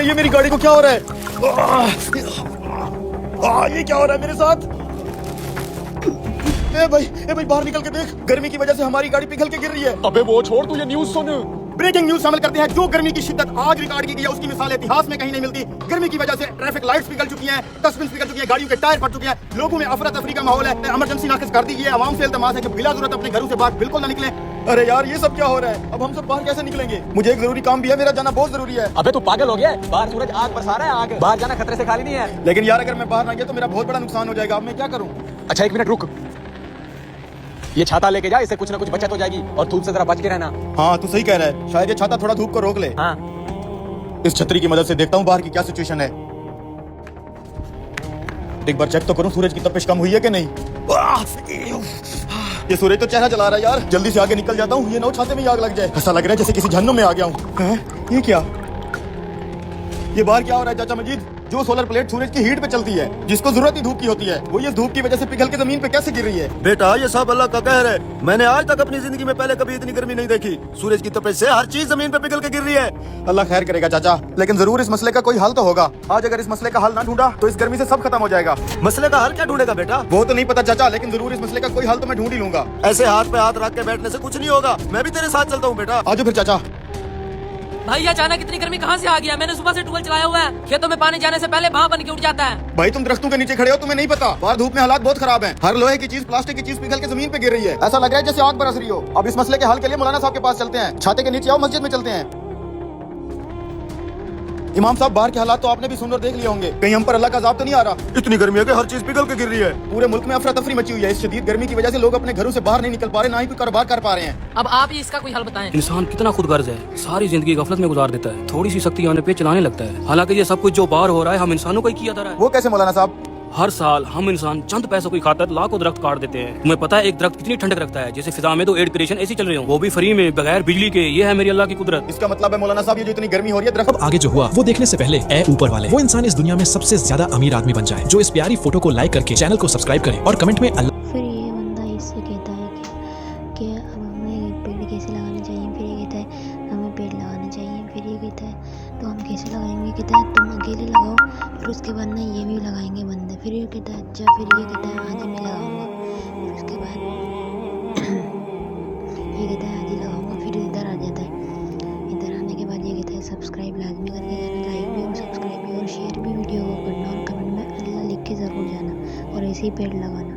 ये मेरी गाड़ी को क्या हो रहा है? ये क्या हो रहा है मेरे साथ? ए भाई बाहर निकल के देख, गर्मी की वजह से हमारी गाड़ी पिघल के गिर रही है। अबे वो छोड़, तू ये न्यूज़ सुन। ब्रेकिंग न्यूज शामिल करते हैं। जो गर्मी की शिद्दत आज रिकॉर्ड की गई है उसकी मिसाल इतिहास में कहीं नहीं मिलती। गर्मी की वजह से ट्रैफिक लाइट्स पिघल चुकी हैं, डस्टबिन पिघल चुकी है, गाड़ियों के टायर फट चुके हैं, लोगों में अफरा तफरी का माहौल है। इमरजेंसी नाफिज कर दी है। आवाम से इल्तमास है कि बिला जरूरत अपने घरों से बाहर बिल्कुल ना निकलें। अरे यार ये सब क्या हो रहा है? अब हम सब बाहर कैसे निकलेंगे? मुझे एक जरूरी काम भी है, मेरा जाना बहुत जरूरी है। अबे तू पागल हो गया? बाहर सूरज आग बरसा रहा है, आग। बाहर जाना खतरे से खाली नहीं है। लेकिन यार अगर मैं बाहर ना गया तो मेरा बहुत बड़ा नुकसान हो जाएगा। अब मैं क्या करूँ? अच्छा 1 मिनट रुक, ये छाता लेके जा, इससे कुछ ना कुछ बचत हो जाएगी। और धूप से जरा बच के रहना। हाँ तू सही कह रहा है, शायद ये छाता थोड़ा धूप को रोक ले। हाँ इस छतरी की मदद से देखता हूँ बाहर की क्या सिचुएशन है। एक बार चेक तो करूँ सूरज की तपिश कम हुई है कि नहीं। ये सूरज तो चेहरा जला रहा है यार। जल्दी से आगे निकल जाता हूँ, ये ना छाते में आग लग जाए। ऐसा लग रहा है जैसे किसी जहन्नुम में आ गया हूँ। ये क्या? ये बाहर क्या हो रहा है चाचा मजीद? जो सोलर प्लेट सूरज की हीट पे चलती है, जिसको जरूरत ही धूप की होती है, वो ये धूप की वजह से पिघल के जमीन पे कैसे गिर रही है? बेटा ये सब अल्लाह का कहर है। मैंने आज तक अपनी जिंदगी में पहले कभी इतनी गर्मी नहीं देखी। सूरज की तपिश से हर चीज जमीन पे पिघल के गिर रही है। अल्लाह खैर करेगा चाचा, लेकिन जरूर इस मसले का कोई हल तो होगा। आज अगर इस मसले का हल ना ढूंढा तो इस गर्मी से सब खत्म हो जाएगा। मसले का हल क्या ढूंढेगा बेटा? वो तो नहीं पता चाचा, लेकिन जरूर इस मसले का कोई हल तो मैं ढूंढ ही लूंगा। ऐसे हाथ पे हाथ रख के बैठने से कुछ नहीं होगा। मैं भी तेरे साथ चलता हूँ बेटा। आजो फिर चाचा। भाई अचानक इतनी गर्मी कहाँ से आ गया? मैंने सुबह से ट्यूबवेल चलाया हुआ है, खेतों में पानी जाने से पहले भाप बन के उठ जाता है। भाई तुम दरख्तों के नीचे खड़े हो, तुम्हें नहीं पता बाहर धूप में हालात बहुत खराब हैं। हर लोहे की चीज, प्लास्टिक की चीज पिघल के जमीन पे गिर रही है। ऐसा लग रहा है जैसे आग बरस रही हो। अब इस मसले के हल के लिए मौलाना साहब के पास चलते हैं। छाते के नीचे आओ, मस्जिद में चलते हैं। इमाम साहब बाहर के हालात तो आपने भी सुन और देख लिए होंगे, कहीं हम पर अल्लाह का अज़ाब तो नहीं आ रहा? इतनी गर्मी है कि हर चीज पिघल के गिर रही है। पूरे मुल्क में अफरा तफरी मची हुई है। इस शदीद गर्मी की वजह से लोग अपने घरों से बाहर नहीं निकल पा रहे, ना ही कोई कारोबार कर पा रहे हैं। अब आप ही इसका कोई हल बताएं। इंसान कितना खुदगर्ज है, सारी जिंदगी गफलत में गुजार देता है, थोड़ी सी सख्ती आने पे चलाने लगता है। हालांकि ये सब कुछ जो बाहर हो रहा है हम इंसानों को ही किया जा रहा है। वो कैसे मौलाना साहब? हर साल हम इंसान चंद पैसों की खातर लाखों दरख्त काट देते हैं। तुम्हें पता है एक दरख्त कितनी ठंडक रखता है? जैसे फिजा में तो एयर कंडीशन ऐसी चल रही हो, वो भी फ्री में बगैर बिजली के। ये है मेरी अल्लाह की कुदरत। इसका मतलब है मौलाना साहब ये जो इतनी गर्मी हो रही है, दरख्त अब आगे जो हुआ वो देखने से पहले ए ऊपर वाले, वो इंसान इस दुनिया में सबसे ज्यादा अमीर आदमी बन जाए जो इस प्यारी फोटो को लाइक करके चैनल को सब्सक्राइब करे और कमेंट में अल्लाह। फिर ये बंदा इससे कहता है कि अब हमें पेड़ कैसे लगाने चाहिए। फिर ये कहता है हमें पेड़ लगाने चाहिए। फिर ये कहता है तो हम कैसे लगाएंगे? कहता है तुम अकेले लगाओ, फिर उसके बाद ना ये भी लगाएंगे बंदे। फिर ये कहता है अच्छा। फिर ये कहता है आज ही मैं लगाऊंगा। फिर उसके बाद ये कहता है आज ही लगाऊंगा। फिर इधर आ जाता है। इधर आने के बाद ये कहता है सब्सक्राइब लाजमी करके जाना, लाइक भी और सब्सक्राइब भी और शेयर भी वीडियो को करना और कमेंट में अल्लाह लिख के ज़रूर जाना और ऐसे ही पेड़ लगाना।